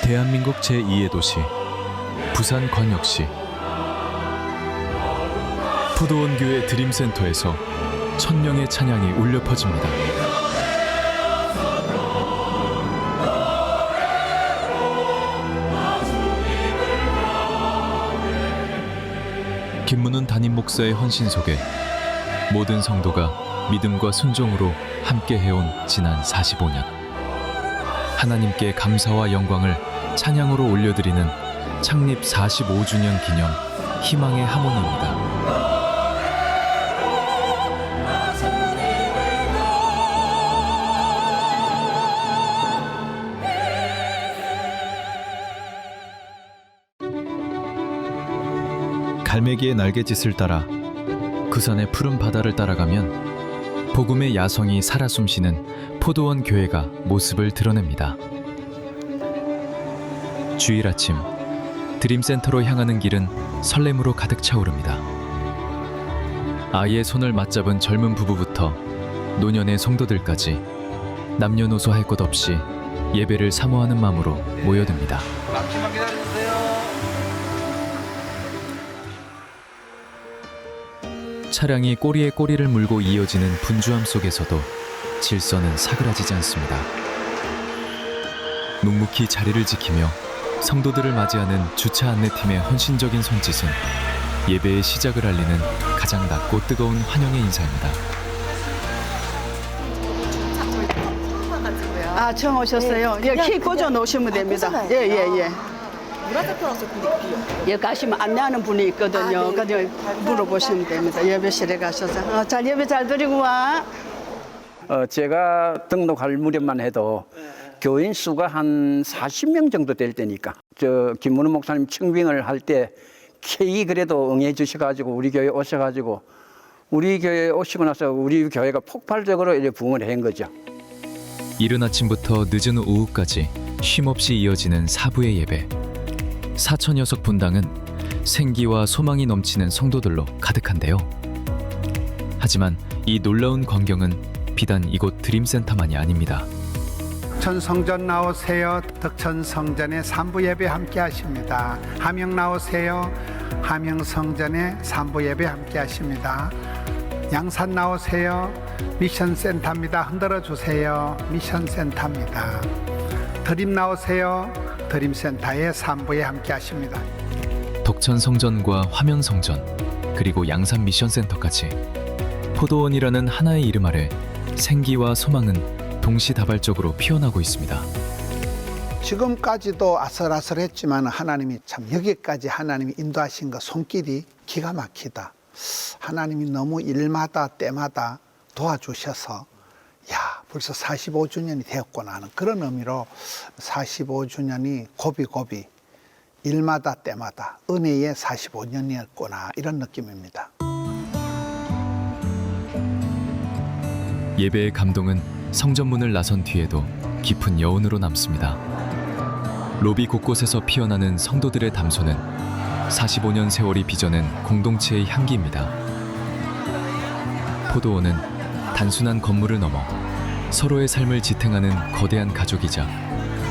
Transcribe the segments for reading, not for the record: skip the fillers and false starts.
대한민국 제2의 도시 부산광역시 포도원교회 드림센터에서 1000명의 찬양이 울려 퍼집니다. 김문훈 담임 목사의 헌신 속에 모든 성도가 믿음과 순종으로 함께 해온 지난 45년. 하나님께 감사와 영광을 찬양으로 올려드리는 창립 45주년 기념 희망의 하모니입니다. 갈매기의 날갯짓을 따라 그 산의 푸른 바다를 따라가면 복음의 야성이 살아 숨쉬는 포도원 교회가 모습을 드러냅니다. 주일 아침 드림센터로 향하는 길은 설렘으로 가득 차오릅니다. 아이의 손을 맞잡은 젊은 부부부터 노년의 성도들까지 남녀노소 할 것 없이 예배를 사모하는 마음으로 모여듭니다. 잠시만 기다려주세요. 차량이 꼬리에 꼬리를 물고 이어지는 분주함 속에서도 질서는 사그라지지 않습니다. 묵묵히 자리를 지키며 성도들을 맞이하는 주차 안내팀의 헌신적인 손짓은 예배의 시작을 알리는 가장 낮고 뜨거운 환영의 인사입니다. 아, 처음 오셨어요? 예, 키 꽂아 놓으시면 됩니다. 예, 예, 예. 문화센터라서 근데 여기 가시면 안내하는 분이 있거든요. 그래서 물어보시면 됩니다. 예배실에 가셔서. 잘 예배 잘 드리고 와. 제가 등록할 무렵만 해도 교인 수가 한 40명 정도 될 때니까 김문훈 목사님 청빙을 할 때 K 그래도 응해 주셔가지고 우리 교회 오셔가지고 우리 교회에 오시고 나서 우리 교회가 폭발적으로 이제 부흥을 한 거죠. 이른 아침부터 늦은 오후까지 쉼없이 이어지는 사부의 예배. 4000여석 분당은 생기와 소망이 넘치는 성도들로 가득한데요. 하지만 이 놀라운 광경은 비단 이곳 드림센터만이 아닙니다. 덕천성전 나오세요. 덕천성전의 3부 예배 함께 하십니다. 함영 나오세요. 함영성전의 3부 예배 함께 하십니다. 양산 나오세요. 미션센터입니다. 흔들어 주세요. 미션센터입니다. 드림 나오세요. 드림센터의 3부에 함께 하십니다. 덕천성전과 화명성전 그리고 양산 미션센터까지 포도원이라는 하나의 이름 아래 생기와 소망은 동시다발적으로 피어나고 있습니다. 지금까지도 아슬아슬했지만 하나님이 참 여기까지 하나님이 인도하신 그 손길이 기가 막히다. 하나님이 너무 일마다 때마다 도와주셔서 야, 벌써 45주년이 되었구나 하는 그런 의미로 45주년이 고비고비 일마다 때마다 은혜의 45년이었구나 이런 느낌입니다. 예배의 감동은 성전문을 나선 뒤에도 깊은 여운으로 남습니다. 로비 곳곳에서 피어나는 성도들의 담소는 45년 세월이 빚어낸 공동체의 향기입니다. 포도원은 단순한 건물을 넘어 서로의 삶을 지탱하는 거대한 가족이자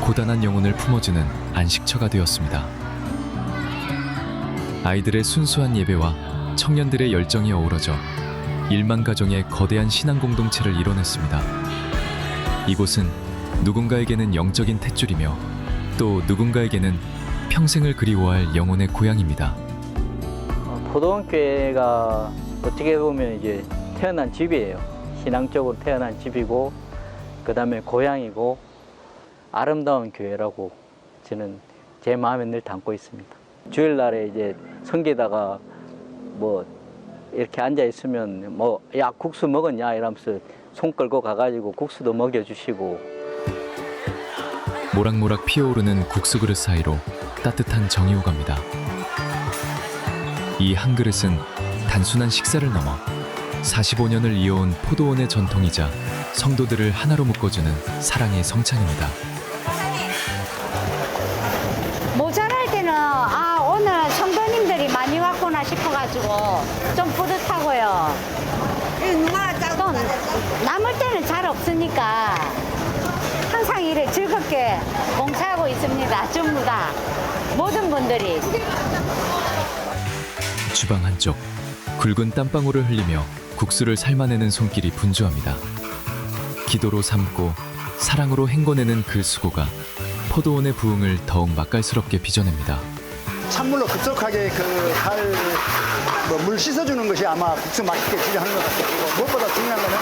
고단한 영혼을 품어주는 안식처가 되었습니다. 아이들의 순수한 예배와 청년들의 열정이 어우러져 1만 가정의 거대한 신앙 공동체를 이뤄냈습니다. 이곳은 누군가에게는 영적인 탯줄이며 또 누군가에게는 평생을 그리워할 영혼의 고향입니다. 포도원교회가 어떻게 보면 이제 태어난 집이에요. 신앙적으로 태어난 집이고 그 다음에 고향이고 아름다운 교회라고 저는 제 마음에 늘 담고 있습니다. 주일날에 이제 성기다가 뭐 이렇게 앉아 있으면 뭐 야 국수 먹었냐 이러면서 손 끌고 가가지고 국수도 먹여주시고 모락모락 피어오르는 국수 그릇 사이로 따뜻한 정이 오갑니다. 이 한 그릇은 단순한 식사를 넘어 45년을 이어온 포도원의 전통이자 성도들을 하나로 묶어주는 사랑의 성찬입니다. 모자랄 때는 오늘 성도님들이 많이 왔구나 싶어가지고 좀 뿌듯하고요. 또 남을 때는 잘 없으니까 항상 이래 즐겁게 봉사하고 있습니다. 전부 다 모든 분들이. 주방 한쪽 굵은 땀방울을 흘리며 국수를 삶아내는 손길이 분주합니다. 기도로 삶고 사랑으로 헹궈내는 그 수고가 포도원의 부흥을 더욱 맛깔스럽게 빚어냅니다. 찬물로 급속하게 물 씻어주는 것이 아마 국수 맛있게 지려하는 것 같아요. 그리고 무엇보다 중요한 거는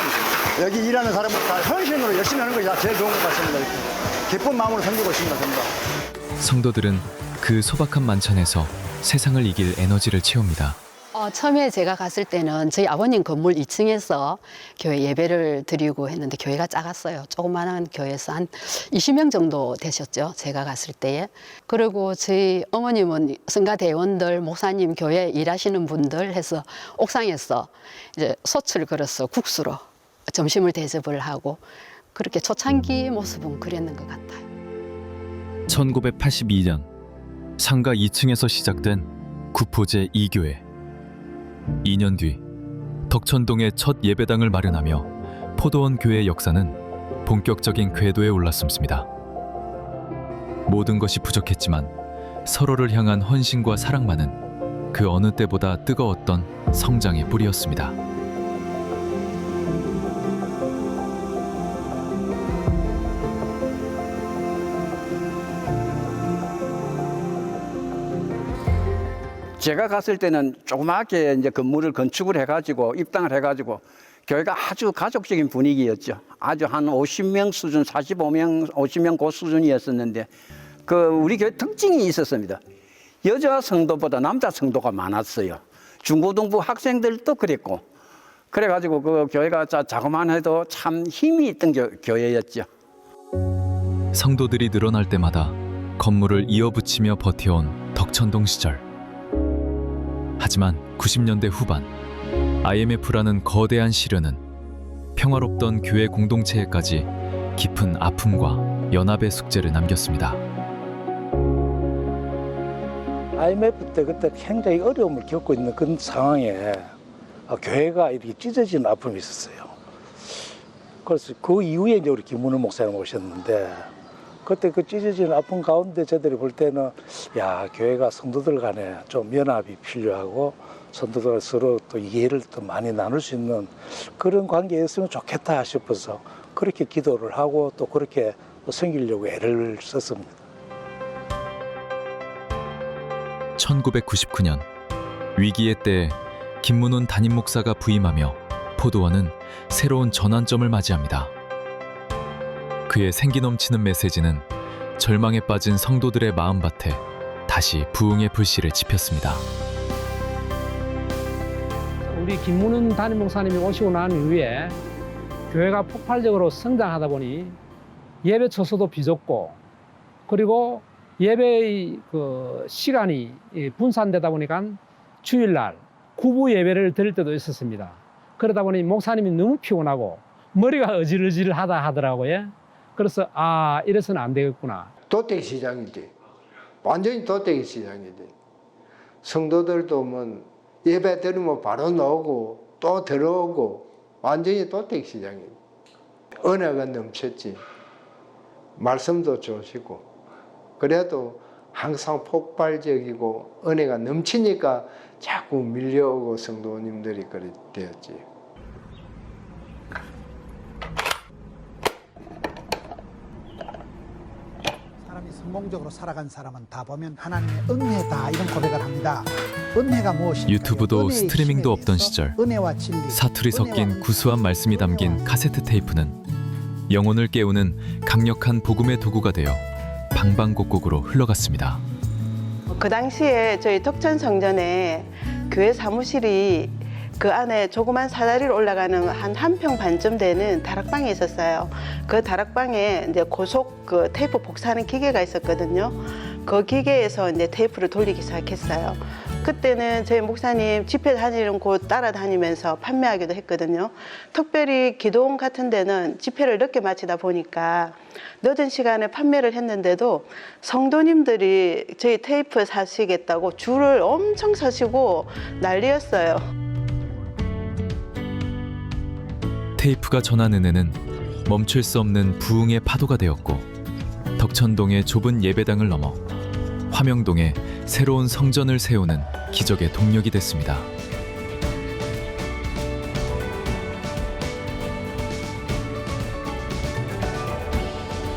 여기 일하는 사람은 다 헌신으로 열심히 하는 것이 제일 좋은 것 같습니다. 기쁜 마음으로 섬기고 있습니다. 전부 다. 성도들은 그 소박한 만찬에서 세상을 이길 에너지를 채웁니다. 처음에 제가 갔을 때는 저희 아버님 건물 2층에서 교회 예배를 드리고 했는데 교회가 작았어요. 조그마한 교회에서 한 20명 정도 되셨죠. 제가 갔을 때에. 그리고 저희 어머님은 성가대원들, 목사님, 교회 일하시는 분들 해서 옥상에서 이제 솥을 걸어서 국수로 점심을 대접을 하고 그렇게 초창기 모습은 그랬는 것 같아요. 1982년 상가 2층에서 시작된 구포제 2교회. 2년 뒤 덕천동에 첫 예배당을 마련하며 포도원 교회의 역사는 본격적인 궤도에 올랐습니다. 모든 것이 부족했지만 서로를 향한 헌신과 사랑만은 그 어느 때보다 뜨거웠던 성장의 뿌리였습니다. 제가 갔을 때는 조그맣게 이제 건물을 건축을 해가지고 입당을 해가지고 교회가 아주 가족적인 분위기였죠. 아주 한 50명 수준, 45명, 50명 그 수준이었었는데 우리 교회 특징이 있었습니다. 여자 성도보다 남자 성도가 많았어요. 중고등부 학생들도 그랬고 그래가지고 그 교회가 자그만 해도 참 힘이 있던 교회였죠. 성도들이 늘어날 때마다 건물을 이어붙이며 버텨온 덕천동 시절. 하지만 90년대 후반 IMF라는 거대한 시련은 평화롭던 교회 공동체에까지 깊은 아픔과 연합의 숙제를 남겼습니다. IMF 때 그때 굉장히 어려움을 겪고 있는 그런 상황에 교회가 이렇게 찢어지는 아픔이 있었어요. 그래서 그 이후에 이제 우리 김문호 목사님 오셨는데 그때 그 찢어지는 아픔 가운데 저들이 볼 때는 야 교회가 성도들 간에 좀 연합이 필요하고 성도들 서로 또 이해를 더 많이 나눌 수 있는 그런 관계였으면 좋겠다 싶어서 그렇게 기도를 하고 또 그렇게 섬기려고 애를 썼습니다. 1999년 위기의 때에 김문훈 담임 목사가 부임하며 포도원은 새로운 전환점을 맞이합니다. 그의 생기 넘치는 메시지는 절망에 빠진 성도들의 마음밭에 다시 부흥의 불씨를 지폈습니다. 우리 김문훈 담임 목사님이 오시고 난 이후에 교회가 폭발적으로 성장하다 보니 예배 처소도 비좁고 그리고 예배의 그 시간이 분산되다 보니까 주일날 구부 예배를 드릴 때도 있었습니다. 그러다 보니 목사님이 너무 피곤하고 머리가 어질어질하다 하더라고요. 그래서 이래서는 안 되겠구나. 도태기 시장이지. 완전히 도태기 시장이지. 성도들도 뭐 예배 드리면 바로 나오고 또 들어오고 완전히 도태기 시장이지. 은혜가 넘쳤지. 말씀도 좋으시고 그래도 항상 폭발적이고 은혜가 넘치니까 자꾸 밀려오고 성도님들이 그래 되었지. 사람이 성공적으로 살아간 사람은 다 보면 하나님의 은혜다 이런 고백을 합니다. 은혜가 무엇인가? 유튜브도 스트리밍도 없던 시절 은혜와 진리, 사투리 섞인 구수한 말씀이 담긴 카세트 테이프는 영혼을 깨우는 강력한 복음의 도구가 되어 방방곡곡으로 흘러갔습니다. 그 당시에 저희 덕천 성전에 교회 사무실이 그 안에 조그만 사다리로 올라가는 한 평 반쯤 되는 다락방이 있었어요. 그 다락방에 이제 고속 그 테이프 복사하는 기계가 있었거든요. 그 기계에서 이제 테이프를 돌리기 시작했어요. 그때는 저희 목사님 집회 다니는 곳 따라다니면서 판매하기도 했거든요. 특별히 기도원 같은 데는 집회를 늦게 마치다 보니까 늦은 시간에 판매를 했는데도 성도님들이 저희 테이프 사시겠다고 줄을 엄청 서시고 난리였어요. 테이프가 전한 은혜는 멈출 수 없는 부흥의 파도가 되었고 덕천동의 좁은 예배당을 넘어 화명동에 새로운 성전을 세우는 기적의 동력이 됐습니다.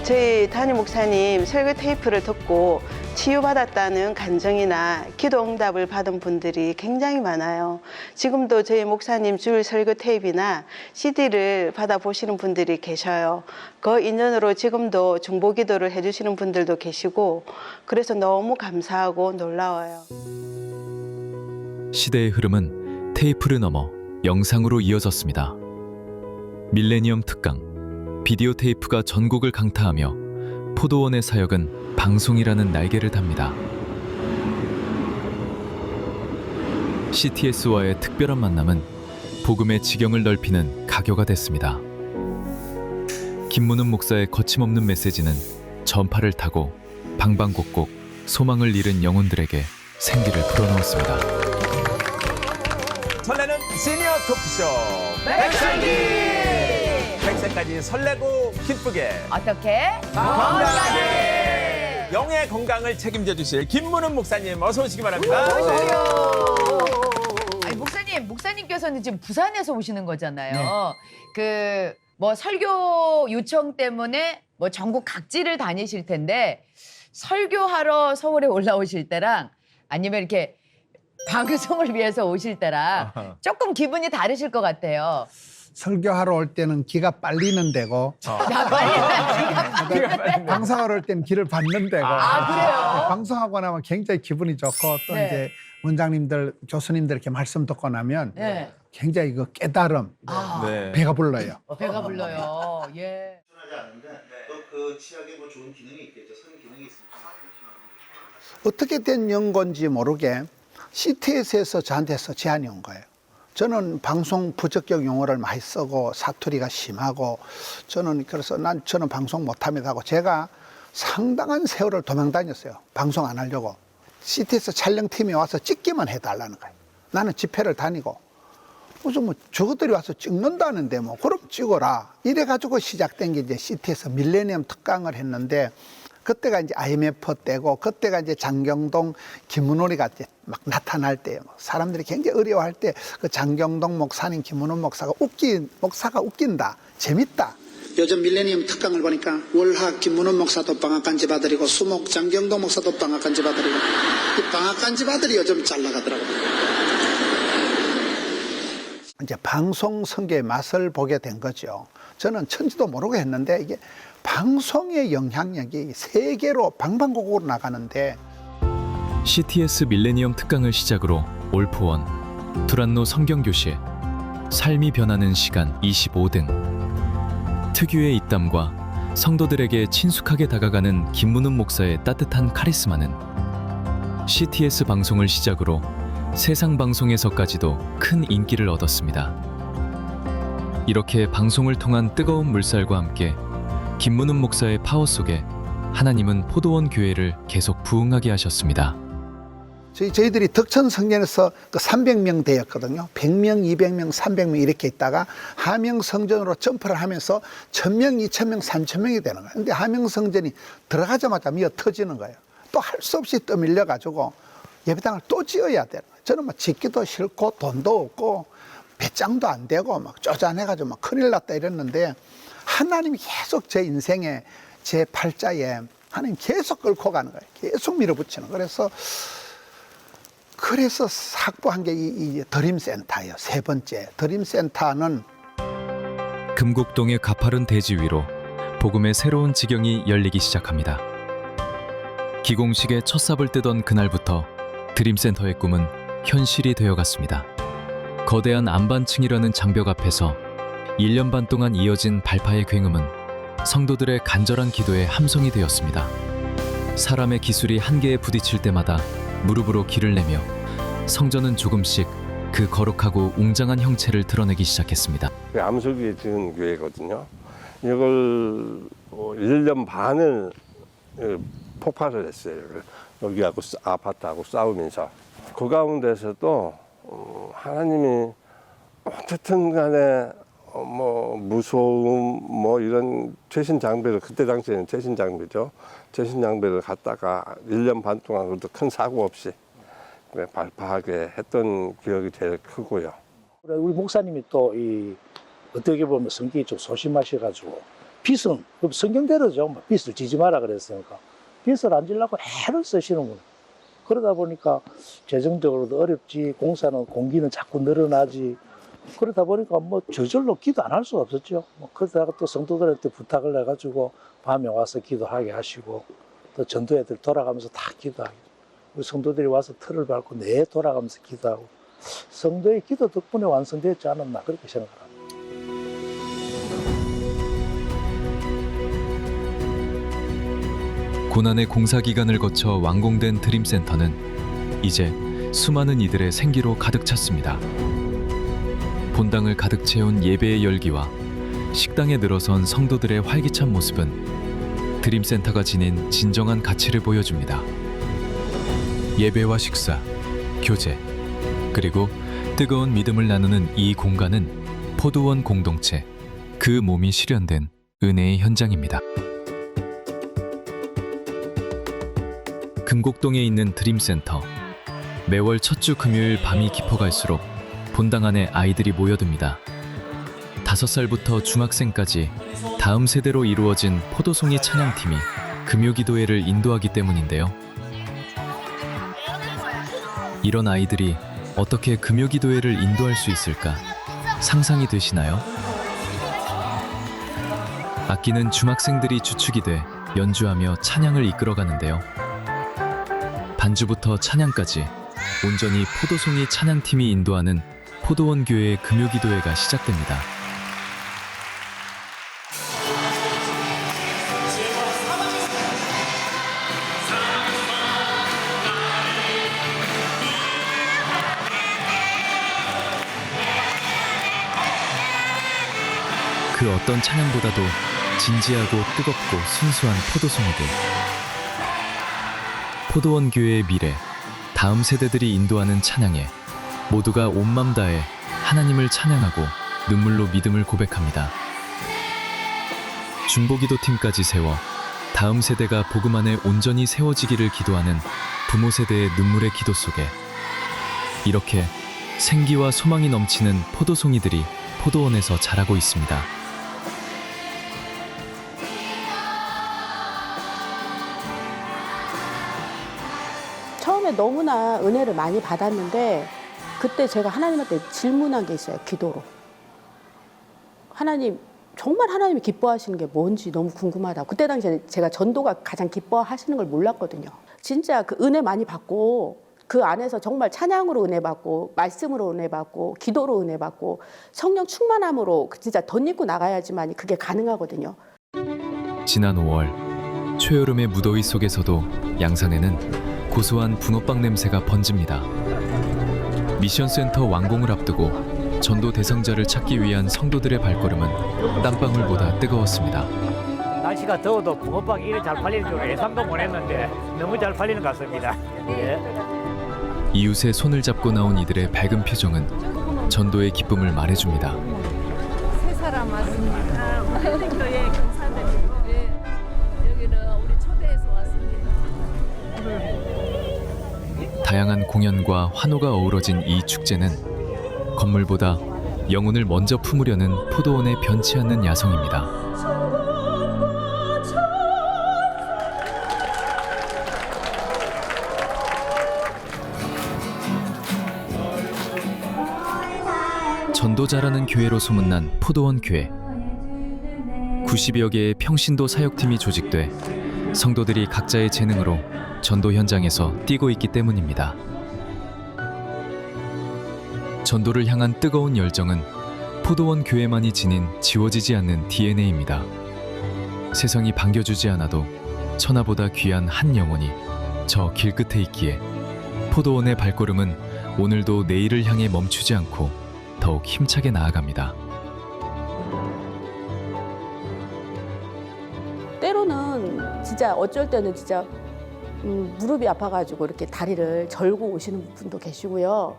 저희 담임 목사님 설교 테이프를 듣고 치유받았다는 간증이나 기도 응답을 받은 분들이 굉장히 많아요. 지금도 저희 목사님 주일 설교 테이프나 CD를 받아보시는 분들이 계셔요. 그 인연으로 지금도 중보기도를 해주시는 분들도 계시고 그래서 너무 감사하고 놀라워요. 시대의 흐름은 테이프를 넘어 영상으로 이어졌습니다. 밀레니엄 특강, 비디오 테이프가 전국을 강타하며 포도원의 사역은 방송이라는 날개를 답니다. CTS와의 특별한 만남은 복음의 지경을 넓히는 가교가 됐습니다. 김문은 목사의 거침없는 메시지는 전파를 타고 방방곡곡 소망을 잃은 영혼들에게 생기를 불어넣었습니다. 설레는 시니어 토크쇼 백설기! 100세까지 설레고 기쁘게 어떻게? 건강하게! 영의 건강을 책임져 주실 김문은 목사님 어서 오시기 바랍니다. 아니, 목사님께서는 지금 부산에서 오시는 거잖아요. 뭐 설교 요청 때문에 뭐 전국 각지를 다니실 텐데 설교하러 서울에 올라오실 때랑 아니면 이렇게 방송을 위해서 오실 때랑 조금 기분이 다르실 것 같아요. 설교하러 올 때는 기가 빨리는 데고 방송하러 올 때는 기를 받는 데고 그래요? 방송하고 나면 굉장히 기분이 좋고 또 네. 이제 원장님들 교수님들 이렇게 말씀 듣고 나면 네. 굉장히 그 깨달음 네. 배가 불러요. 배가 불러요. 예. 그 치약에 뭐 좋은 기능이 있겠죠. 성 기능이 있습니다. 어떻게 된 연고인지 모르게 CTS에서 저한테서 제안이 온 거예요. 저는 방송 부적격 용어를 많이 쓰고 사투리가 심하고 저는 방송 못합니다 하고 제가 상당한 세월을 도망 다녔어요. 방송 안 하려고. CTS 촬영팀이 와서 찍기만 해달라는 거예요. 나는 집회를 다니고 무슨 뭐 저것들이 와서 찍는다는데 뭐 그럼 찍어라. 이래가지고 시작된 게 이제 CTS 밀레니엄 특강을 했는데 그때가 이제 IMF 때고 그때가 이제 장경동, 김문호리가 이제 막 나타날 때예요. 사람들이 굉장히 어려워할 때 그 장경동 목사님, 김문호 목사가 웃긴다, 재밌다. 요즘 밀레니엄 특강을 보니까 월학 김문원 목사도 방학간 집 아들이고 수목 장경동 목사도 방학간 집 아들이고 이 방학간 집 아들이 요즘 잘 나가더라고요. 이제 방송 성교의 맛을 보게 된 거죠. 저는 천지도 모르고 했는데 이게 방송의 영향력이 세계로 방방곡곡으로 나가는데 CTS 밀레니엄 특강을 시작으로 올포원, 두란노 성경교실, 삶이 변하는 시간 25등 특유의 입담과 성도들에게 친숙하게 다가가는 김문은 목사의 따뜻한 카리스마는 CTS 방송을 시작으로 세상 방송에서까지도 큰 인기를 얻었습니다. 이렇게 방송을 통한 뜨거운 물살과 함께 김문은 목사의 파워 속에 하나님은 포도원 교회를 계속 부흥하게 하셨습니다. 저희들이 덕천 성전에서 그 300명 되었거든요. 100명, 200명, 300명 이렇게 있다가 하명 성전으로 점프를 하면서 1000명, 2000명, 3000명이 되는 거예요. 근데 하명 성전이 들어가자마자 미어 터지는 거예요. 또 할 수 없이 떠밀려 가지고 예배당을 또 지어야 되는 거예요. 저는 막 짓기도 싫고 돈도 없고 배짱도 안 되고 막 쪼잔해가지고 막 큰일 났다 이랬는데 하나님이 계속 제 인생에 제 팔자에 하나님 계속 끌고 가는 거예요. 계속 밀어붙이는 거예요. 그래서 확보한 게 이 드림센터예요. 세 번째 드림센터는 금곡동의 가파른 대지 위로 복음의 새로운 지경이 열리기 시작합니다. 기공식의 첫 삽을 뜨던 그날부터 드림센터의 꿈은 현실이 되어갔습니다. 거대한 안반층이라는 장벽 앞에서 1년 반 동안 이어진 발파의 굉음은 성도들의 간절한 기도의 함성이 되었습니다. 사람의 기술이 한계에 부딪힐 때마다 무릎으로 길을 내며 성전은 조금씩 그 거룩하고 웅장한 형체를 드러내기 시작했습니다. 암석위에 지은 교회거든요. 이걸 1년 반을 폭발을 했어요. 여기하고 아파트하고 싸우면서 그 가운데서도 하나님이 어쨌든 간에 뭐 무서움 뭐 이런 최신 장비를 그때 당시에는 최신 장비죠. 최신 장비를 갖다가 1년 반 동안 그래도 큰 사고 없이 발파하게 했던 기억이 제일 크고요. 우리 목사님이 또 이 어떻게 보면 성격이 좀 소심하셔가지고 빚은 성경대로죠. 빚을 지지 마라 그랬으니까 빚을 안 지려고 애를 쓰시는구나. 그러다 보니까 재정적으로도 어렵지, 공사는 공기는 자꾸 늘어나지. 그러다 보니까 뭐 저절로 기도 안 할 수가 없었죠. 그러다가 또 성도들한테 부탁을 해가지고 밤에 와서 기도하게 하시고 또 전도 애들 돌아가면서 다 기도하게. 우리 성도들이 와서 틀을 밟고 내 돌아가면서 기도하고 성도의 기도 덕분에 완성되었지 않았나 그렇게 생각합니다. 고난의 공사 기간을 거쳐 완공된 드림센터는 이제 수많은 이들의 생기로 가득 찼습니다. 본당을 가득 채운 예배의 열기와 식당에 늘어선 성도들의 활기찬 모습은 드림센터가 지닌 진정한 가치를 보여줍니다. 예배와 식사, 교제, 그리고 뜨거운 믿음을 나누는 이 공간은 포도원 공동체, 그 몸이 실현된 은혜의 현장입니다. 금곡동에 있는 드림센터. 매월 첫 주 금요일 밤이 깊어갈수록 본당 안에 아이들이 모여듭니다. 5살부터 중학생까지 다음 세대로 이루어진 포도송이 찬양팀이 금요기도회를 인도하기 때문인데요. 이런 아이들이 어떻게 금요기도회를 인도할 수 있을까 상상이 되시나요? 악기는 중학생들이 주축이 돼 연주하며 찬양을 이끌어가는데요. 반주부터 찬양까지 온전히 포도송이 찬양팀이 인도하는 포도원 교회의 금요기도회가 시작됩니다. 그 어떤 찬양보다도 진지하고 뜨겁고 순수한 포도송이들. 포도원 교회의 미래, 다음 세대들이 인도하는 찬양에 모두가 온 맘 다해 하나님을 찬양하고 눈물로 믿음을 고백합니다. 중보기도팀까지 세워 다음 세대가 복음 안에 온전히 세워지기를 기도하는 부모 세대의 눈물의 기도 속에 이렇게 생기와 소망이 넘치는 포도송이들이 포도원에서 자라고 있습니다. 처음에 너무나 은혜를 많이 받았는데 그때 제가 하나님한테 질문한 게 있어요. 기도로. 하나님, 정말 하나님이 기뻐하시는 게 뭔지 너무 궁금하다고. 그때 당시에 제가 전도가 가장 기뻐하시는 걸 몰랐거든요. 진짜 그 은혜 많이 받고 그 안에서 정말 찬양으로 은혜 받고 말씀으로 은혜 받고 기도로 은혜 받고 성령 충만함으로 진짜 덧입고 나가야지만 그게 가능하거든요. 지난 5월 초여름의 무더위 속에서도 양산에는 고소한 붕어빵 냄새가 번집니다. 미션센터 완공을 앞두고 전도 대상자를 찾기 위한 성도들의 발걸음은 땀방울보다 뜨거웠습니다. 날씨가 더워도 붕어빵이 이렇게 잘 팔리는 줄 예상도 못했는데 너무 잘 팔리는 것 같습니다. 예. 이웃의 손을 잡고 나온 이들의 밝은 표정은 전도의 기쁨을 말해줍니다. 세 사람 왔습니다. 우리 교회 경사들이고 여기는 우리 초대해서 왔습니다. 다양한 공연과 환호가 어우러진 이 축제는 건물보다 영혼을 먼저 품으려는 포도원의 변치 않는 야성입니다. 전도 잘하는 교회로 소문난 포도원 교회. 90여 개의 평신도 사역팀이 조직돼 성도들이 각자의 재능으로 전도 현장에서 뛰고 있기 때문입니다. 전도를 향한 뜨거운 열정은 포도원 교회만이 지닌 지워지지 않는 DNA입니다. 세상이 반겨주지 않아도 천하보다 귀한 한 영혼이 저 길끝에 있기에 포도원의 발걸음은 오늘도 내일을 향해 멈추지 않고 더욱 힘차게 나아갑니다. 때로는 진짜 어쩔 때는 진짜 무릎이 아파가지고 이렇게 다리를 절고 오시는 분도 계시고요.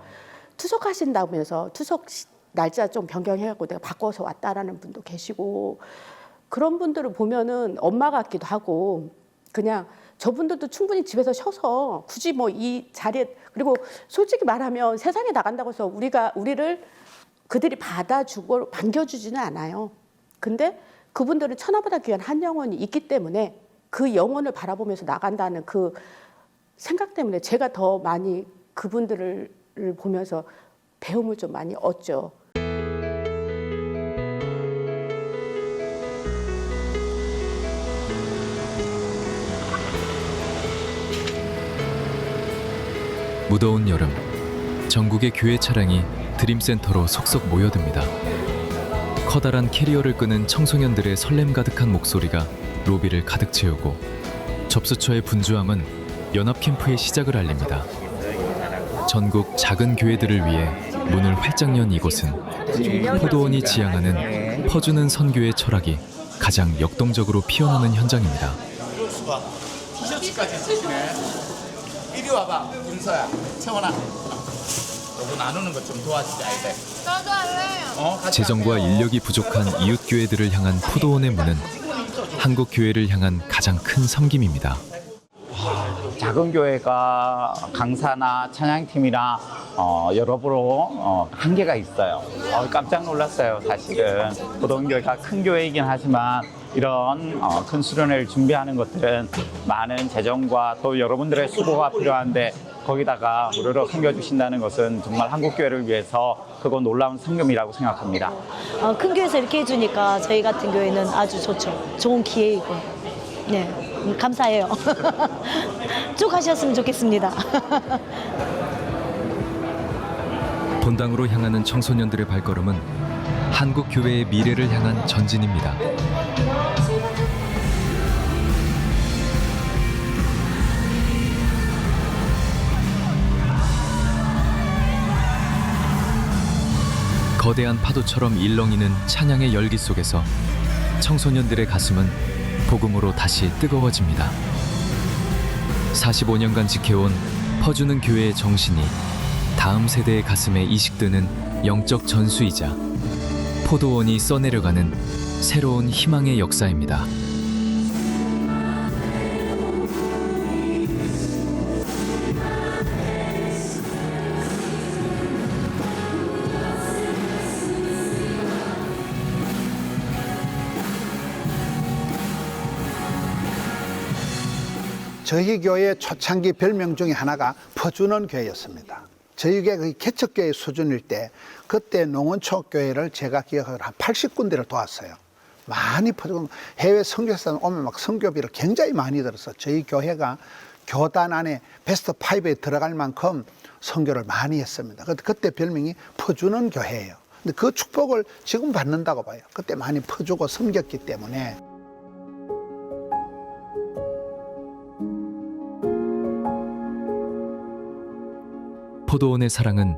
투석하신다면서 투석 날짜 좀 변경해갖고 내가 바꿔서 왔다라는 분도 계시고 그런 분들을 보면은 엄마 같기도 하고 그냥 저분들도 충분히 집에서 쉬어서 굳이 뭐 이 자리에 그리고 솔직히 말하면 세상에 나간다고 해서 우리를 그들이 받아주고 반겨주지는 않아요. 근데 그분들은 천하보다 귀한 한 영혼이 있기 때문에 그 영혼을 바라보면서 나간다는 그 생각 때문에 제가 더 많이 그분들을 보면서 배움을 좀 많이 얻죠. 무더운 여름, 전국의 교회 차량이 드림센터로 속속 모여듭니다. 커다란 캐리어를 끄는 청소년들의 설렘 가득한 목소리가 로비를 가득 채우고 접수처의 분주함은 연합캠프의 시작을 알립니다. 전국 작은 교회들을 위해 문을 활짝 연 이곳은 포도원이 지향하는 퍼주는 선교의 철학이 가장 역동적으로 피어나는 현장입니다. 티셔츠까지 쓰시네. 이리 와봐, 윤서야, 채원아. 너도 나누는 것 좀 도와주자, 이제. 나도 할래요. 재정과 인력이 부족한 이웃 교회들을 향한 포도원의 문은 한국 교회를 향한 가장 큰 섬김입니다. 작은 교회가 강사나 찬양팀이나 여러모로 한계가 있어요. 깜짝 놀랐어요. 사실은 포도원교회가 큰 교회이긴 하지만 이런 큰 수련회를 준비하는 것들은 많은 재정과 또 여러분들의 수고가 필요한데 거기다가 무료로 섬겨주신다는 것은 정말 한국교회를 위해서 크고 놀라운 성금이라고 생각합니다. 큰 교회에서 이렇게 해주니까 저희 같은 교회는 아주 좋죠. 좋은 기회이고. 네. 감사해요. 쭉 하셨으면 좋겠습니다. 본당으로 향하는 청소년들의 발걸음은 한국 교회의 미래를 향한 전진입니다. 거대한 파도처럼 일렁이는 찬양의 열기 속에서 청소년들의 가슴은 복음으로 다시 뜨거워집니다. 45년간 지켜온 퍼주는 교회의 정신이 다음 세대의 가슴에 이식되는 영적 전수이자 포도원이 써내려가는 새로운 희망의 역사입니다. 저희 교회 초창기 별명 중에 하나가 퍼주는 교회였습니다. 저희 교회가 개척교회 수준일 때 그때 농원초교회를 제가 기억하기로 한 80군데를 도왔어요. 많이 퍼주고 해외 선교사들 오면 막 선교비를 굉장히 많이 들어서 저희 교회가 교단 안에 베스트 5에 들어갈 만큼 선교를 많이 했습니다. 그때 별명이 퍼주는 교회예요. 근데 그 축복을 지금 받는다고 봐요. 그때 많이 퍼주고 섬겼기 때문에. 포도원의 사랑은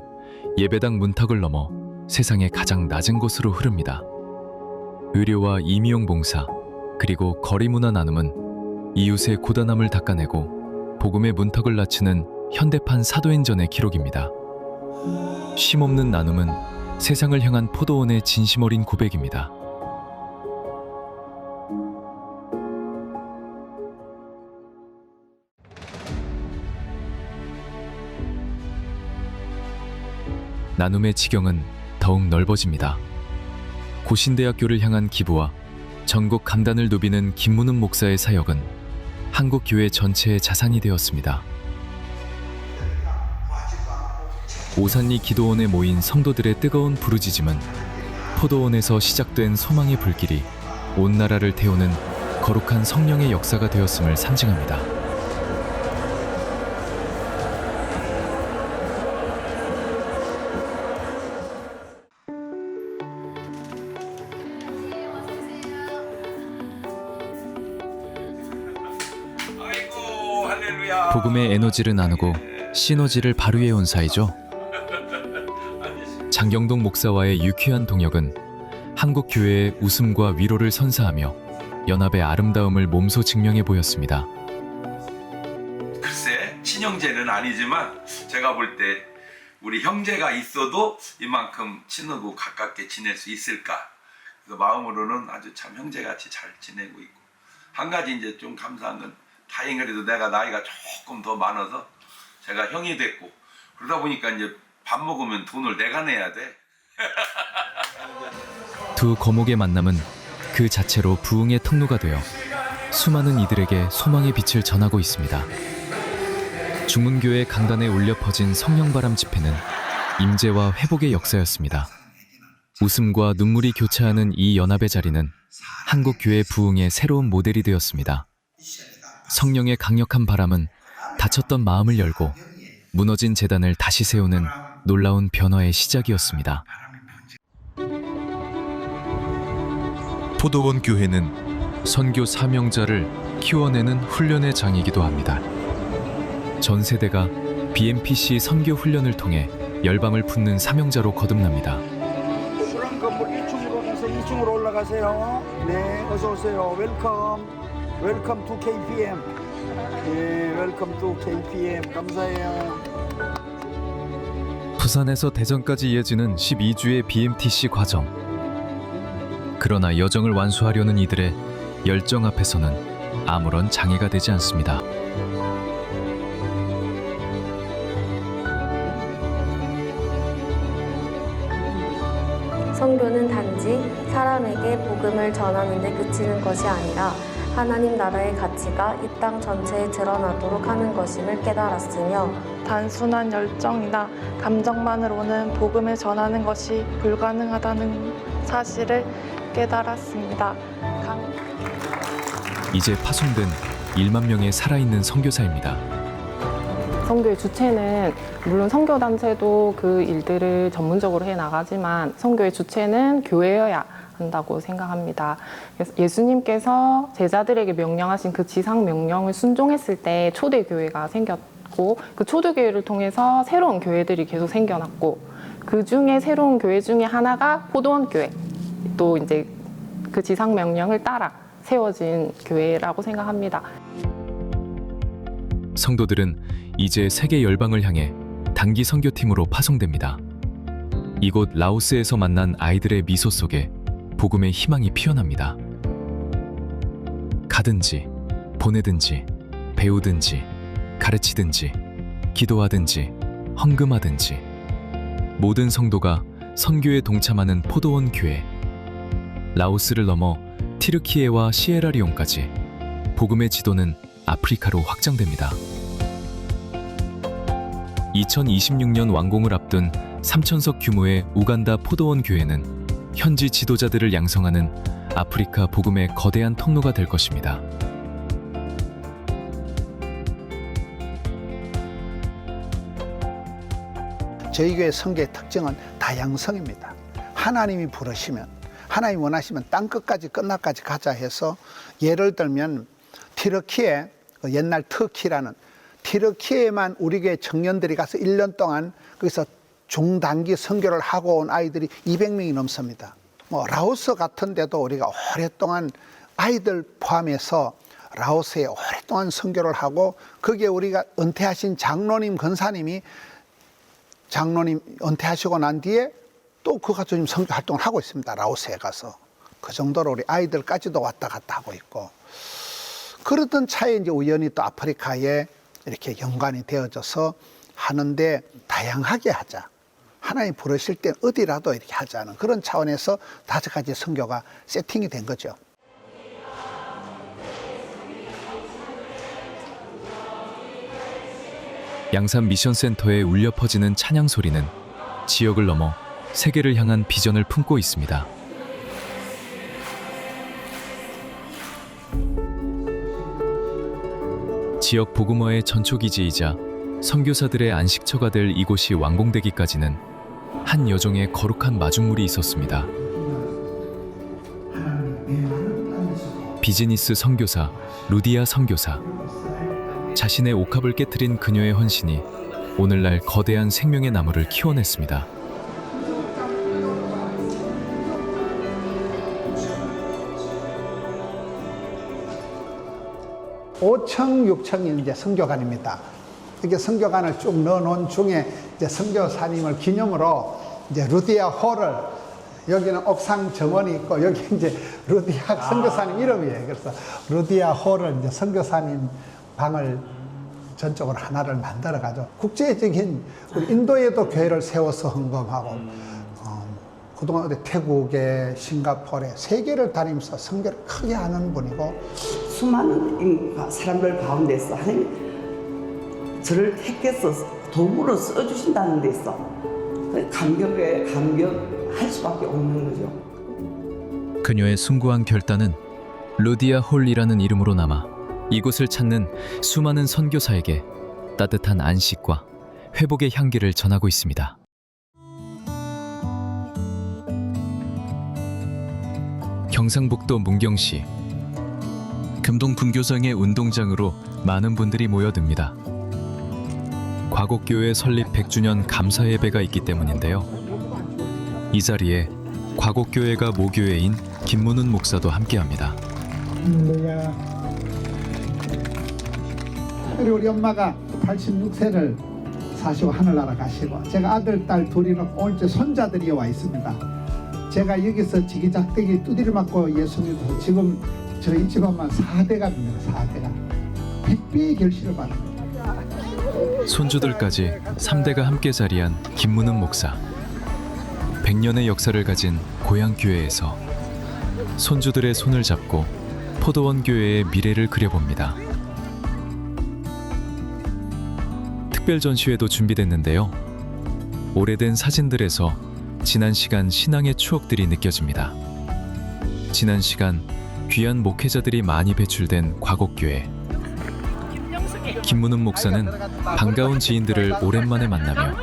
예배당 문턱을 넘어 세상의 가장 낮은 곳으로 흐릅니다. 의료와 임의용 봉사, 그리고 거리 문화 나눔은 이웃의 고단함을 닦아내고 복음의 문턱을 낮추는 현대판 사도행전의 기록입니다. 쉼없는 나눔은 세상을 향한 포도원의 진심 어린 고백입니다. 나눔의 지경은 더욱 넓어집니다. 고신대학교를 향한 기부와 전국 감단을 누비는 김문은 목사의 사역은 한국 교회 전체의 자산이 되었습니다. 오산리 기도원에 모인 성도들의 뜨거운 부르짖음은 포도원에서 시작된 소망의 불길이 온 나라를 태우는 거룩한 성령의 역사가 되었음을 상징합니다. 복음의 에너지를 나누고 시너지를 발휘해온 사이죠. 장경동 목사와의 유쾌한 동역은 한국 교회의 웃음과 위로를 선사하며 연합의 아름다움을 몸소 증명해 보였습니다. 글쎄 친형제는 아니지만 제가 볼 때 우리 형제가 있어도 이만큼 친하고 가깝게 지낼 수 있을까? 그래서 마음으로는 아주 참 형제같이 잘 지내고 있고, 한 가지 이제 좀 감사한 건 다행히도 내가 나이가 조금 더 많아서 제가 형이 됐고, 그러다 보니까 이제 밥 먹으면 돈을 내가 내야 돼. 두 거목의 만남은 그 자체로 부흥의 통로가 되어 수많은 이들에게 소망의 빛을 전하고 있습니다. 중문교회 강단에 울려 퍼진 성령바람 집회는 임재와 회복의 역사였습니다. 웃음과 눈물이 교차하는 이 연합의 자리는 한국교회 부흥의 새로운 모델이 되었습니다. 성령의 강력한 바람은 닫혔던 마음을 열고 무너진 재단을 다시 세우는 놀라운 변화의 시작이었습니다. 포도원 교회는 선교 사명자를 키워내는 훈련의 장이기도 합니다. 전 세대가 BMPC 선교 훈련을 통해 열방을 품는 사명자로 거듭납니다. 그런 건물 1층으로 가서 2층으로 올라가세요. 네, 어서 오세요. 웰컴. 웰컴 투 KPM. 네, 웰컴 투 KPM. 감사해요. 부산에서 대전까지 이어지는 12주의 BMTC 과정. 그러나 여정을 완수하려는 이들의 열정 앞에서는 아무런 장애가 되지 않습니다. 선교는 단지 사람에게 복음을 전하는 데 그치는 것이 아니라 하나님 나라의 가치가 이 땅 전체에 드러나도록 하는 것임을 깨달았으며, 단순한 열정이나 감정만으로는 복음을 전하는 것이 불가능하다는 사실을 깨달았습니다. 이제 파송된 1만 명의 살아있는 선교사입니다. 선교의 주체는 물론 선교단체도 그 일들을 전문적으로 해나가지만 선교의 주체는 교회여야 한다고 생각합니다. 예수님께서 제자들에게 명령하신 그 지상 명령을 순종했을 때 초대교회가 생겼고, 그 초대교회를 통해서 새로운 교회들이 계속 생겨났고, 그 중에 새로운 교회 중에 하나가 포도원 교회, 또 이제 그 지상 명령을 따라 세워진 교회라고 생각합니다. 성도들은 이제 세계 열방을 향해 단기 선교팀으로 파송됩니다. 이곳 라오스에서 만난 아이들의 미소 속에 복음의 희망이 피어납니다. 가든지, 보내든지, 배우든지, 가르치든지, 기도하든지, 헌금하든지, 모든 성도가 선교에 동참하는 포도원 교회. 라오스를 넘어 티르키예와 시에라리온까지 복음의 지도는 아프리카로 확장됩니다. 2026년 완공을 앞둔 3,000석 규모의 우간다 포도원 교회는 현지 지도자들을 양성하는 아프리카 복음의 거대한 통로가 될 것입니다. 저희 교회 선교의 특징은 다양성입니다. 하나님이 부르시면, 하나님이 원하시면 땅끝까지 끝날까지 가자 해서, 예를 들면 티르키에, 옛날 터키라는 티르키에만 우리 교회 청년들이 가서 1년 동안 거기서 중단기 선교를 하고 온 아이들이 200명이 넘습니다. 라오스 같은 데도 우리가 오랫동안 아이들 포함해서 라오스에 오랫동안 선교를 하고, 거기에 우리가 은퇴하신 장로님, 권사님이 장로님 은퇴하시고 난 뒤에 또 그 가서 지금 선교 활동을 하고 있습니다. 라오스에 가서. 그 정도로 우리 아이들까지도 왔다 갔다 하고 있고, 그러던 차에 이제 우연히 또 아프리카에 이렇게 연관이 되어져서 하는데, 다양하게 하자. 하나님 부르실 땐 어디라도 이렇게 하자는 그런 차원에서 5가지 선교가 세팅이 된 거죠. 양산 미션센터에 울려 퍼지는 찬양 소리는 지역을 넘어 세계를 향한 비전을 품고 있습니다. 지역 복음화의 전초기지이자 선교사들의 안식처가 될 이곳이 완공되기까지는 한 여종의 거룩한 마중물이 있었습니다. 비즈니스 선교사 루디아 선교사. 자신의 옥합을 깨트린 그녀의 헌신이 오늘날 거대한 생명의 나무를 키워냈습니다. (5층, 6층이 이제 선교관입니다. 이렇게 성교관을 쭉 넣어놓은 중에 이제 선교사님을 기념으로 이제 루디아 홀을, 여기는 옥상 정원이 있고 여기 이제 루디아 선교사님 이름이에요. 그래서 루디아 홀을 이제 선교사님 방을 전적으로 하나를 만들어가지고 국제적인 우리 인도에도 교회를 세워서 헌금하고 그동안 어디 태국에 싱가포르에 세계를 다니면서 선교를 크게 하는 분이고, 수많은 사람들 가운데서 하나님 저를 택해서 도구로 써주신다는 데서 감격할 수밖에 없는 거죠. 그녀의 숭고한 결단은 루디아 홀이라는 이름으로 남아 이곳을 찾는 수많은 선교사에게 따뜻한 안식과 회복의 향기를 전하고 있습니다. 경상북도 문경시 금동 분교성의 운동장으로 많은 분들이 모여듭니다. 과곡교회 설립 100주년 감사 예배가 있기 때문인데요. 이 자리에 과곡교회가 모교회인 김문훈 목사도 함께합니다. 그리고 우리 엄마가 86세를 사시고 하늘나라 가시고, 제가 아들, 딸 둘이는 오늘 손자들이 와 있습니다. 제가 여기서 지기작대기 두드려 맞고 예수님도 지금 저희 집안만 4대가 됩니다. 4대가 100배의 결실을 받습니다. 손주들까지 3대가 함께 자리한 김문훈 목사. 100년의 역사를 가진 고향교회에서 손주들의 손을 잡고 포도원 교회의 미래를 그려봅니다. 특별 전시회도 준비됐는데요. 오래된 사진들에서 지난 시간 신앙의 추억들이 느껴집니다. 지난 시간 귀한 목회자들이 많이 배출된 과곡교회. 김문훈 목사는 반가운 지인들을 오랜만에 만나며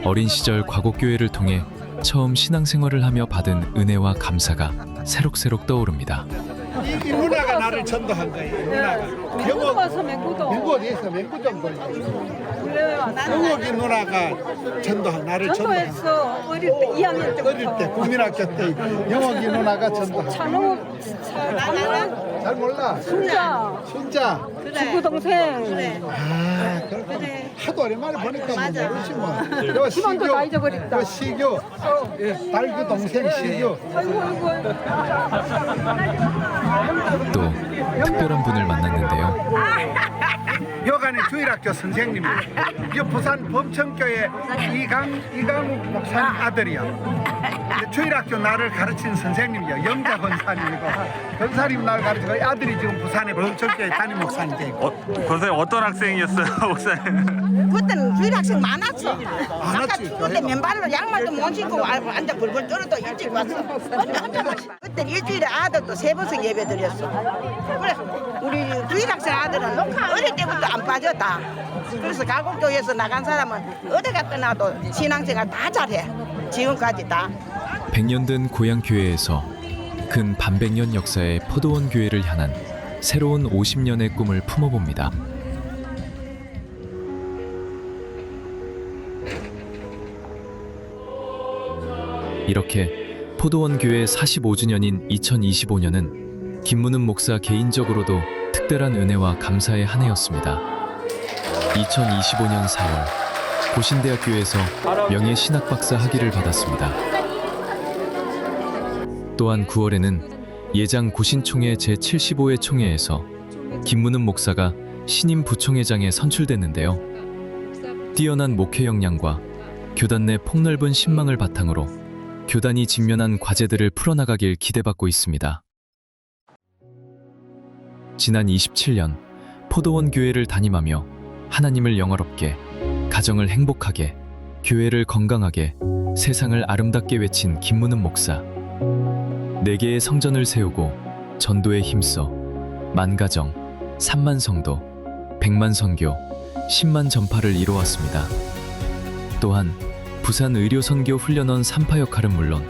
어린 시절 과곡교회를 통해 처음 신앙생활을 하며 받은 은혜와 감사가 새록새록 떠오릅니다. 이 누나가 나를 전도한 거예요. 누나가. 맹구도 와서 맹구도. 맹구 어디에서 맹구 좀 보여주세요. 영옥이 누나가 전도한 나를 전도한. 전도했어. 어릴 때 2학년 때부터. 어릴 때 국민학교 때 영옥이 누나가 전도한. 잘 몰라. 순자. 친구 동생. 그래. 하도 오랜만에 보니까 뭐 모르지 뭐. 희망도 다 잊어버렸다. 시교. 딸그 동생 시교. 또 특별한 분을 만났는데요. 여간의 주일학교 선생님, 이 부산 범천교회 이강욱 목사님 아들이야. 주일학교 나를 가르친 선생님이야. 영자 권사님이고, 권사님 나를 가르치고 아들이 지금 부산의 범천교회 담임 목사님 되고. 권사님 어떤 학생이었어요, 목사님? 그때는 주일학생 많았어. 많았지. 그때 맨발로 양말도 못 신고 완전 불불 떨어도 일찍 왔어. 그때 일주일에 아들도 3번씩 예배 드렸어. 그래서 우리 주일학생 아들은 어릴 때부터 안 빠졌다. 그래서 가곡교회에서 나간 사람은 어디 갔다 나도 신앙생활 다 잘해. 지금까지 다. 100년 된 고향교회에서 근 반백년 역사의 포도원 교회를 향한 새로운 50년의 꿈을 품어봅니다. 이렇게 포도원 교회 45주년인 2025년은 김문훈 목사 개인적으로도 특별한 은혜와 감사의 한 해였습니다. 2025년 4월 고신대학교에서 명예 신학박사 학위를 받았습니다. 또한 9월에는 예장 고신총회 제75회 총회에서 김문훈 목사가 신임 부총회장에 선출됐는데요. 뛰어난 목회 역량과 교단 내 폭넓은 신망을 바탕으로 교단이 직면한 과제들을 풀어나가길 기대받고 있습니다. 지난 27년 포도원 교회를 담임하며 하나님을 영화롭게, 가정을 행복하게, 교회를 건강하게, 세상을 아름답게 외친 김문훈 목사. 4개의 성전을 세우고 전도에 힘써 만가정, 3만 성도, 100만 선교, 10만 전파를 이루었습니다. 또한 부산 의료선교 훈련원 3파 역할은 물론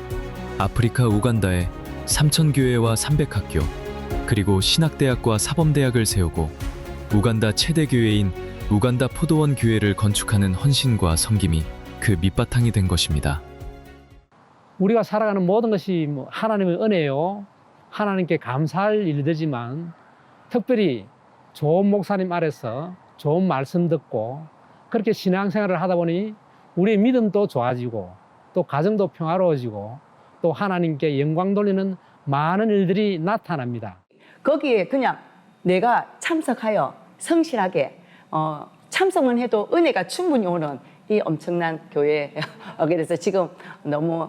아프리카 우간다에 3000교회와 300학교, 그리고 신학대학과 사범대학을 세우고 우간다 최대 교회인 우간다 포도원 교회를 건축하는 헌신과 섬김이 그 밑바탕이 된 것입니다. 우리가 살아가는 모든 것이 하나님의 은혜요. 하나님께 감사할 일들이지만 특별히 좋은 목사님 아래서 좋은 말씀 듣고 그렇게 신앙생활을 하다 보니 우리의 믿음도 좋아지고 또 가정도 평화로워지고 또 하나님께 영광 돌리는 많은 일들이 나타납니다. 거기에 그냥 내가 참석하여 성실하게 참석만 해도 은혜가 충분히 오는 이 엄청난 교회에 오게 돼서 지금 너무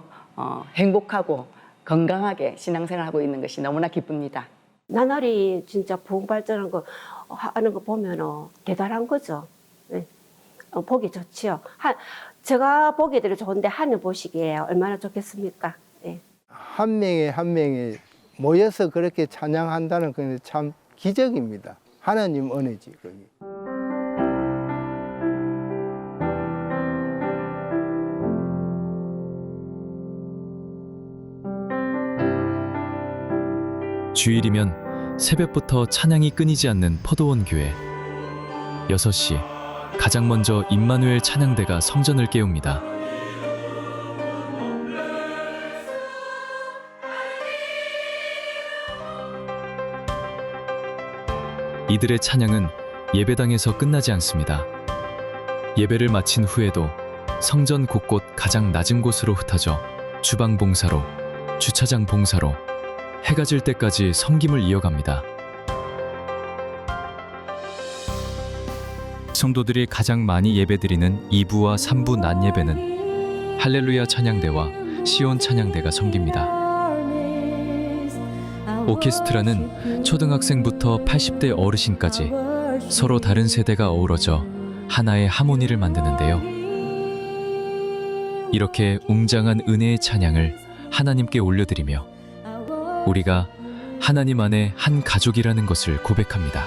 행복하고 건강하게 신앙생활하고 있는 것이 너무나 기쁩니다. 나날이 진짜 부흥 발전하는 거 하는 거 보면 대단한 거죠. 네. 보기 좋지요. 제가 보기들이 좋은데 하늘 보시기에 얼마나 좋겠습니까? 네. 한 명에 한 명이 모여서 그렇게 찬양한다는 건 참 기적입니다. 하나님 은혜지 그게. 주일이면 새벽부터 찬양이 끊이지 않는 포도원 교회. 6시 가장 먼저 임마누엘 찬양대가 성전을 깨웁니다. 이들의 찬양은 예배당에서 끝나지 않습니다. 예배를 마친 후에도 성전 곳곳 가장 낮은 곳으로 흩어져 주방 봉사로, 주차장 봉사로 해가 질 때까지 섬김을 이어갑니다. 성도들이 가장 많이 예배드리는 2부와 3부 낮 예배는 할렐루야 찬양대와 시온 찬양대가 섬깁니다. 오케스트라는 초등학생부터 80대 어르신까지 서로 다른 세대가 어우러져 하나의 하모니를 만드는데요. 이렇게 웅장한 은혜의 찬양을 하나님께 올려드리며 우리가 하나님 안에 한 가족이라는 것을 고백합니다.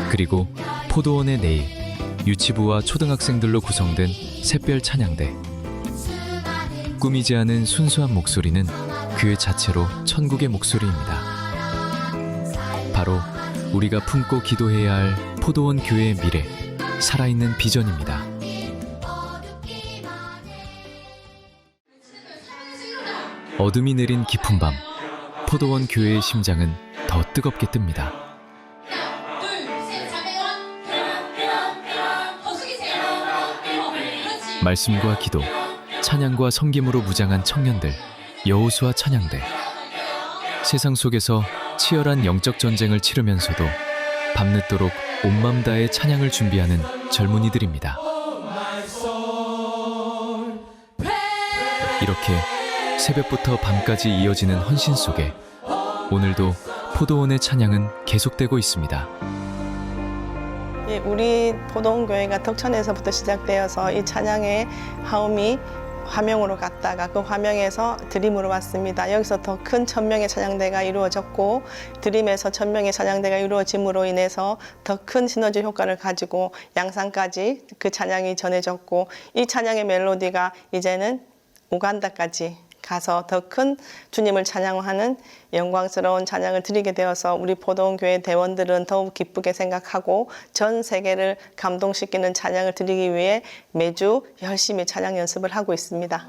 그리고 포도원의 내일, 유치부와 초등학생들로 구성된 샛별 찬양대. 꾸미지 않은 순수한 목소리는 그 자체로 천국의 목소리입니다. 바로 우리가 품고 기도해야 할 포도원 교회의 미래, 살아있는 비전입니다. 어둠이 내린 깊은 밤, 포도원 교회의 심장은 더 뜨겁게 뜹니다. 말씀과 기도, 찬양과 섬김으로 무장한 청년들, 여호수아 찬양대. 세상 속에서 치열한 영적 전쟁을 치르면서도 밤늦도록 온맘 다해 찬양을 준비하는 젊은이들입니다. 이렇게 새벽부터 밤까지 이어지는 헌신 속에 오늘도 포도원의 찬양은 계속되고 있습니다. 우리 포도원교회가 덕천에서부터 시작되어서 이 찬양의 화음이 화명으로 갔다가 그 화명에서 드림으로 왔습니다. 여기서 더 큰 1000명의 찬양대가 이루어졌고 드림에서 1000명의 찬양대가 이루어짐으로 인해서 더 큰 시너지 효과를 가지고 양산까지 그 찬양이 전해졌고 이 찬양의 멜로디가 이제는 우간다까지 가서 더 큰 주님을 찬양하는 영광스러운 찬양을 드리게 되어서 우리 포도원 교회 대원들은 더욱 기쁘게 생각하고 전 세계를 감동시키는 찬양을 드리기 위해 매주 열심히 찬양 연습을 하고 있습니다.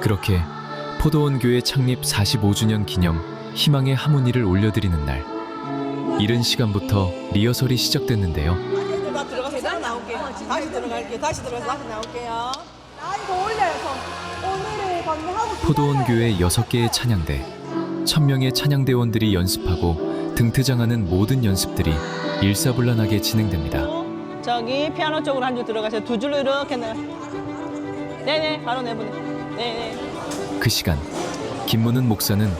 그렇게 포도원 교회 창립 45주년 기념 희망의 하모니를 올려드리는 날, 이른 시간부터 리허설이 시작됐는데요. 들어가서 나올게요. 다시 들어갈게요. 다시 들어가서 다시 나올게요. 이거 올려서 오늘을 건너하고 포도원 교회 6개의 찬양대, 1000명의 찬양대원들이 연습하고 등트장하는 모든 연습들이 일사불란하게 진행됩니다. 저기 피아노 쪽으로 한 줄 들어가세요. 두 줄로 이렇게 네네 바로 내보내. 네네. 그 시간 김문은 목사는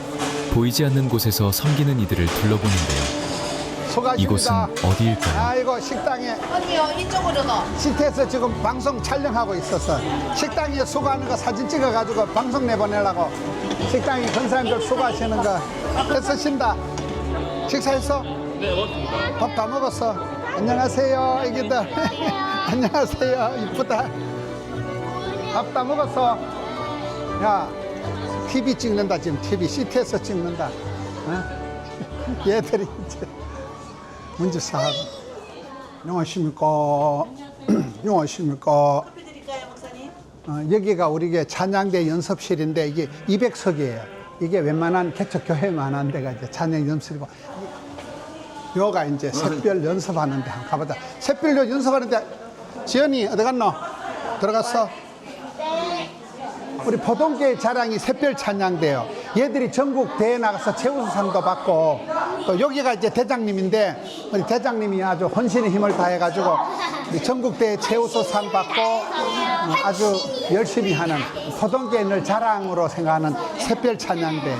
보이지 않는 곳에서 섬기는 이들을 둘러보는데요. 이곳은 어디일까요? 아이고 식당에 어디요? 이쪽으로 가. 시트에서 지금 방송 촬영하고 있었어. 식당에 수고하는 거 사진 찍어가지고 방송 내보내려고. 식당에 건 사람들 수고하시는 거 애쓰신다. 식사했어? 네, 먹었습니다. 밥 다 먹었어. 안녕하세요 애기들. 안녕하세요 이쁘다. 밥 다 먹었어. 야 TV 찍는다 지금 TV 시트에서 찍는다. 얘들이 이제 문집사 하고. 안녕하십니까. 안녕하십니까. 여기가 우리 게 찬양대 연습실인데 이게 200석이에요. 이게 웬만한 개척교회만한 데가 이제 찬양 연습실이고. 요가 이제 샛별 연습하는데 한번 가보자. 샛별 연습하는데 지연이 어디 갔노? 들어갔어? 우리 포동교회 자랑이 샛별 찬양대요. 얘들이 전국 대회 나가서 최우수상도 받고 또 여기가 이제 대장님인데 우리 대장님이 아주 혼신의 힘을 다해가지고 우리 전국 대회 최우수상 받고 아주 열심히 하는 포동교회를 자랑으로 생각하는 샛별 찬양대.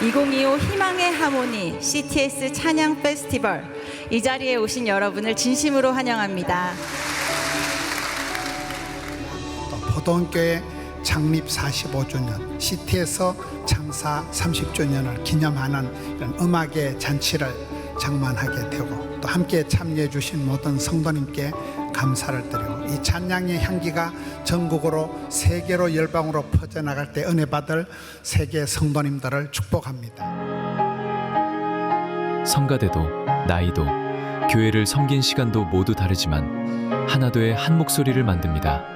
2025 희망의 하모니 CTS 찬양 페스티벌, 이 자리에 오신 여러분을 진심으로 환영합니다. 포동교회 창립 45주년, CT에서 창사 30주년을 기념하는 이런 음악의 잔치를 장만하게 되고 또 함께 참여해 주신 모든 성도님께 감사를 드리고 이 찬양의 향기가 전국으로 세계로 열방으로 퍼져나갈 때 은혜 받을 세계 성도님들을 축복합니다. 성가대도 나이도 교회를 섬긴 시간도 모두 다르지만 하나 돼 한 목소리를 만듭니다.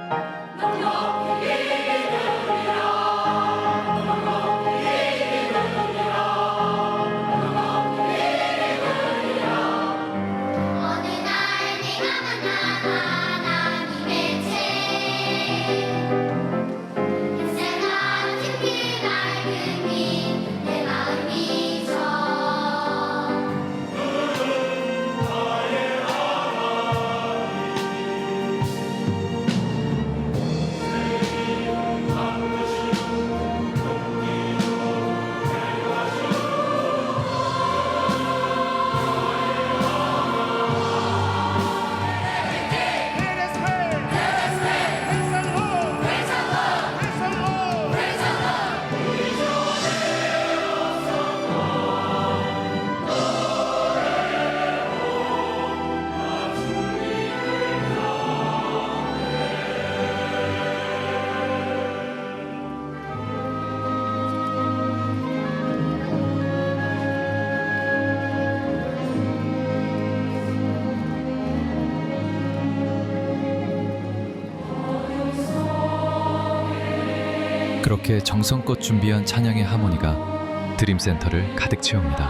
그렇게 정성껏 준비한 찬양의 하모니가 드림센터를 가득 채웁니다.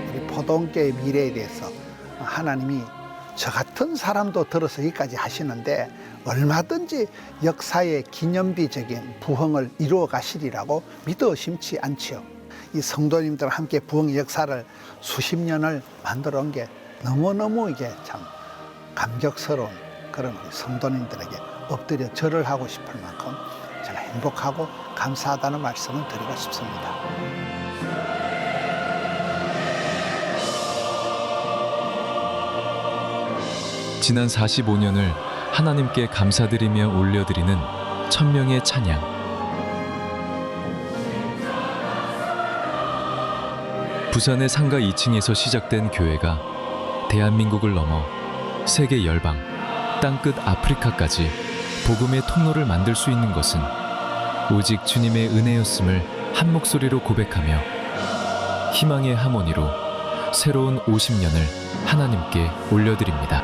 우리 포동교의 미래에 대해서 하나님이 저 같은 사람도 들어서 여기까지 하시는데 얼마든지 역사의 기념비적인 부흥을 이루어 가시리라고 믿어 의심치 않지요. 이 성도님들과 함께 부흥의 역사를 수십 년을 만들어 온 게 너무너무 이게 참 감격스러운 그런 우리 성도님들에게 엎드려 절을 하고 싶을 만큼 제가 행복하고 감사하다는 말씀을 드리고 싶습니다. 지난 45년을 하나님께 감사드리며 올려드리는 1000명의 찬양. 부산의 상가 2층에서 시작된 교회가 대한민국을 넘어 세계 열방, 땅끝 아프리카까지 복음의 통로를 만들 수 있는 것은 오직 주님의 은혜였음을 한 목소리로 고백하며 희망의 하모니로 새로운 50년을 하나님께 올려드립니다.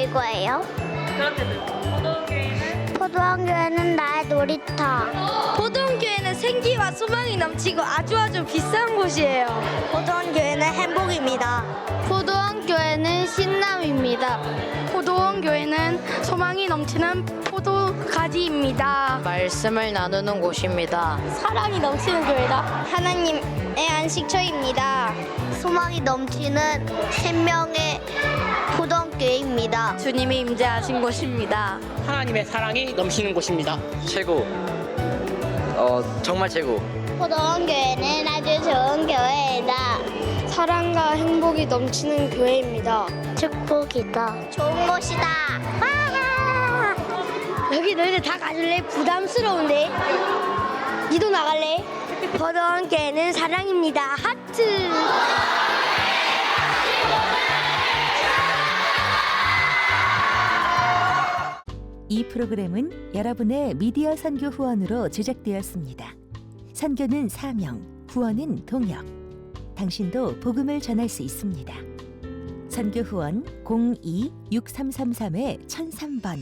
이거예요. 포도원교회는 나의 놀이터. 포도원교회는 생기와 소망이 넘치고 아주 비싼 곳이에요. 포도원교회는 행복입니다. 포도원교회는 신남입니다. 포도원교회는 소망이 넘치는 포도가지입니다. 말씀을 나누는 곳입니다. 사랑이 넘치는 교회다. 하나님의 안식처입니다. 소망이 넘치는 생명의 포도원교회입니다. 주님이 임재하신 곳입니다. 하나님의 사랑이 넘치는 곳입니다. 최고. 정말 최고. 포도원교회는 아주 좋은 교회이다. 사랑과 행복이 넘치는 교회입니다. 축복이다. 좋은 곳이다. 여기 너희들 다 가줄래? 부담스러운데. 니도 나갈래? 버던교회는 사랑입니다. 하트. 이 프로그램은 여러분의 미디어 선교 후원으로 제작되었습니다. 선교는 사명, 후원은 동역. 당신도 복음을 전할 수 있습니다. 선교 후원 02-6333-1003번.